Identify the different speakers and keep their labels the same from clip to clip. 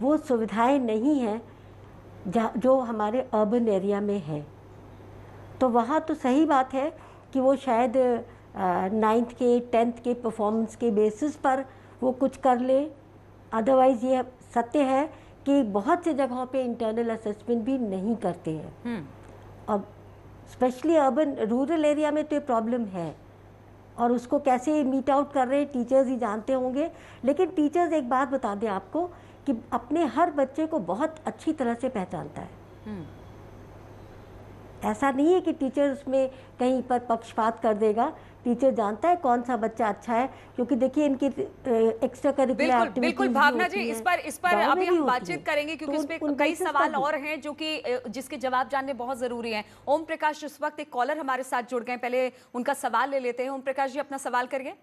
Speaker 1: वो सुविधाएं नहीं हैं जो हमारे अर्बन एरिया में है। तो वहाँ तो सही बात है कि वो शायद 9th के 10th के परफॉर्मेंस के बेसिस पर वो कुछ कर ले। अदरवाइज़ ये सत्य है कि बहुत सी जगहों पे इंटरनल असेसमेंट भी नहीं करते हैं। अब स्पेशली अर्बन रूरल एरिया में तो ये प्रॉब्लम है, और उसको कैसे मीट आउट कर रहे हैं टीचर्स ही जानते होंगे। लेकिन टीचर्स एक बात बता दें आपको कि अपने हर बच्चे को बहुत अच्छी तरह से पहचानता है। ऐसा नहीं है कि टीचर उसमें कहीं पर पक्षपात कर देगा। टीचर जानता है कौन सा बच्चा अच्छा है, क्योंकि देखिए इनकी एक्स्ट्रा करिकुलर एक्टिविटीज
Speaker 2: बिल्कुल भावना जी, इस पर अभी हम बातचीत करेंगे, क्योंकि इस पे कई सवाल और हैं जो कि जिसके जवाब जानने बहुत जरूरी हैं। ओम प्रकाश, इस वक्त एक कॉलर हमारे साथ जुड़ गए, पहले उनका सवाल ले लेते हैं। ओम प्रकाश जी, अपना सवाल करिए।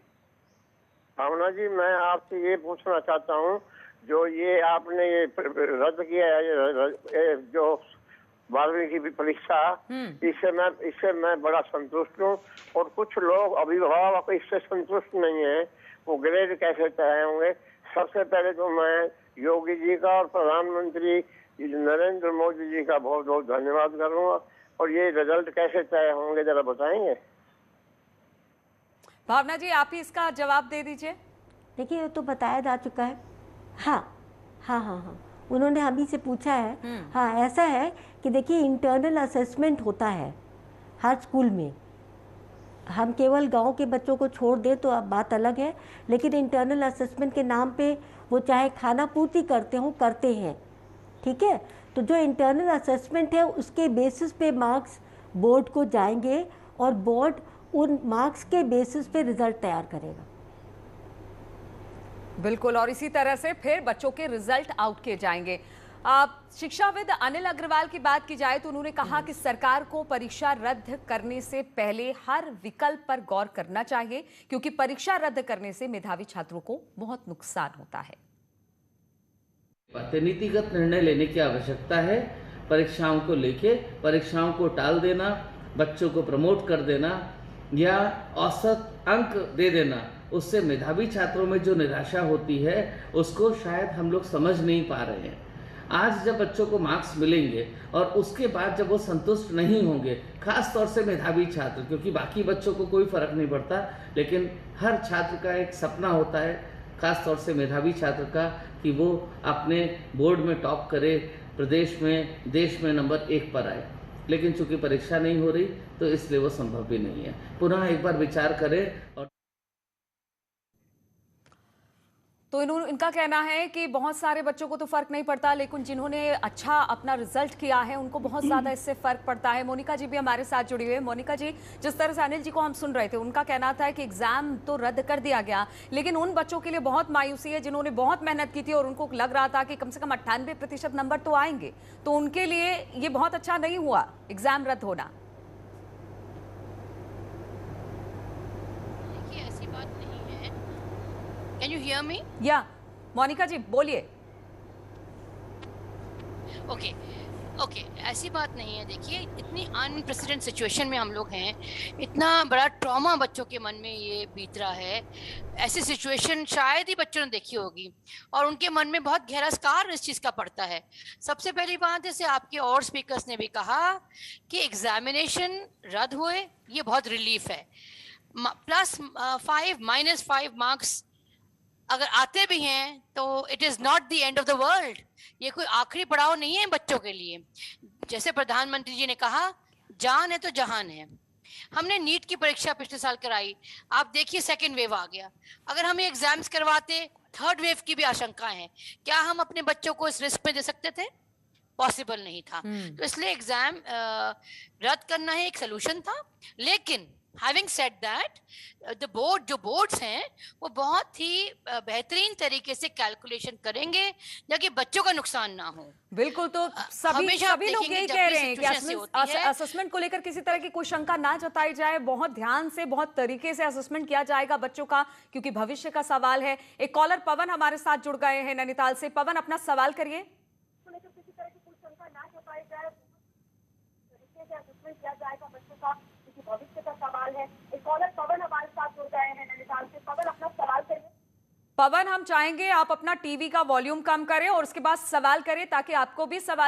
Speaker 3: भावना जी, मैं आपसे ये पूछना चाहता हूँ, जो ये आपने ये रद्द किया है जो 12वीं की परीक्षा, इससे मैं बड़ा संतुष्ट हूँ। और कुछ लोग अभिभावक इससे संतुष्ट नहीं है, वो ग्रेड कैसे तय होंगे। सबसे पहले तो मैं योगी जी का और प्रधानमंत्री नरेंद्र मोदी जी का बहुत बहुत धन्यवाद करूँगा। और ये रिजल्ट कैसे तय होंगे जरा बताएंगे।
Speaker 2: भावना जी, आप ही इसका जवाब दे दीजिए।
Speaker 1: देखिए, तो बताया जा चुका है। हाँ, उन्होंने हम ही से पूछा है। हाँ, ऐसा है कि देखिए इंटरनल असेसमेंट होता है हर स्कूल में। हम केवल गांव के बच्चों को छोड़ दें तो अब बात अलग है, लेकिन इंटरनल असेसमेंट के नाम पे वो चाहे खाना पूर्ति करते हैं, ठीक है। तो जो इंटरनल असेसमेंट है उसके बेसिस पे मार्क्स बोर्ड को जाएंगे, और बोर्ड उन मार्क्स के बेसिस पे रिजल्ट तैयार करेगा।
Speaker 2: बिल्कुल, और इसी तरह से फिर बच्चों के रिजल्ट आउट किए जाएंगे। शिक्षाविद अनिल अग्रवाल की बात की जाए तो उन्होंने कहा कि सरकार को परीक्षा रद्द करने से पहले हर विकल्प पर गौर करना चाहिए, क्योंकि परीक्षा रद्द करने से मेधावी छात्रों को बहुत नुकसान होता है।
Speaker 4: नीतिगत निर्णय लेने की आवश्यकता है। परीक्षाओं को लेके परीक्षाओं को टाल देना, बच्चों को प्रमोट कर देना या औसत अंक दे देना, उससे मेधावी छात्रों में जो निराशा होती है उसको शायद हम लोग समझ नहीं पा रहे हैं। आज जब बच्चों को मार्क्स मिलेंगे और उसके बाद जब वो संतुष्ट नहीं होंगे, खास तौर से मेधावी छात्र, क्योंकि बाकी बच्चों को कोई फर्क नहीं पड़ता, लेकिन हर छात्र का एक सपना होता है, खास तौर से मेधावी छात्र का, कि वो अपने बोर्ड में टॉप करे, प्रदेश में देश में नंबर 1 पर आए। लेकिन चूंकि परीक्षा नहीं हो रही तो इसलिए वो संभव भी नहीं है। पुनः एक बार विचार करें। और
Speaker 2: तो इनका कहना है कि बहुत सारे बच्चों को तो फर्क नहीं पड़ता, लेकिन जिन्होंने अच्छा अपना रिजल्ट किया है उनको बहुत ज्यादा इससे फर्क पड़ता है। मोनिका जी भी हमारे साथ जुड़ी हुई है। मोनिका जी, जिस तरह से अनिल जी को हम सुन रहे थे, उनका कहना था कि एग्जाम तो रद्द कर दिया गया, लेकिन उन बच्चों के लिए बहुत मायूसी है जिन्होंने बहुत मेहनत की थी और उनको लग रहा था कि कम से कम 98% नंबर तो आएंगे, तो उनके लिए ये बहुत अच्छा नहीं हुआ एग्जाम रद्द होना।
Speaker 5: Can you hear me?
Speaker 2: या मोनिका जी बोलिए।
Speaker 5: ओके, ऐसी बात नहीं है। देखिए, इतनी अनप्रेसिडेंट सिचुएशन में हम लोग हैं, इतना बड़ा ट्रॉमा बच्चों के मन में ये बीत रहा है। ऐसी सिचुएशन शायद ही बच्चों ने देखी होगी, और उनके मन में बहुत गहरा स्कार इस चीज़ का पड़ता है। सबसे पहली बात, जैसे आपके और स्पीकर्स ने भी कहा कि एग्जामिनेशन रद्द हुए, ये बहुत रिलीफ है। +5 -5 मार्क्स अगर आते भी हैं तो it is not the end of the world. ये कोई आखिरी पड़ाव नहीं है बच्चों के लिए। जैसे प्रधानमंत्री जी ने कहा, जान है तो जहान है। हमने नीट की परीक्षा पिछले साल कराई, आप देखिए सेकेंड वेव आ गया। अगर हम ये एग्जाम्स करवाते, थर्ड वेव की भी आशंका है, क्या हम अपने बच्चों को इस रिस्क में दे सकते थे? पॉसिबल नहीं था। तो इसलिए एग्जाम रद्द करना ही एक सोल्यूशन था। लेकिन हैविंग सेड दैट, जो बोर्ड्स हैं वो बहुत ही बेहतरीन तरीके से कैलकुलेशन करेंगे ताकि बच्चों का नुकसान ना हो।
Speaker 2: बिल्कुल, तो सभी लोग यही कह रहे हैं कि असेसमेंट को लेकर किसी तरह की कोई शंका ना जताई जाए, बहुत ध्यान से बहुत तरीके से असेसमेंट किया जाएगा बच्चों का, क्योंकि भविष्य का सवाल है। एक कॉलर पवन हमारे साथ जुड़ गए हैं नैनीताल से। पवन, अपना सवाल करिए।
Speaker 6: किसी तरह की कोई शंका ना जताई जाए, तरीके से असेसमेंट किया जाएगा बच्चों का, क्योंकि भविष्य का सवाल है। एक कॉलर पवन हमारे साथ जुड़ गए हैं नैनीताल से। पवन, अपना सवाल करिए।
Speaker 2: पवन, हम चाहेंगे आप अपना टीवी का वॉल्यूम कम करें और उसके बाद सवाल करें ताकि आपको भी सवाल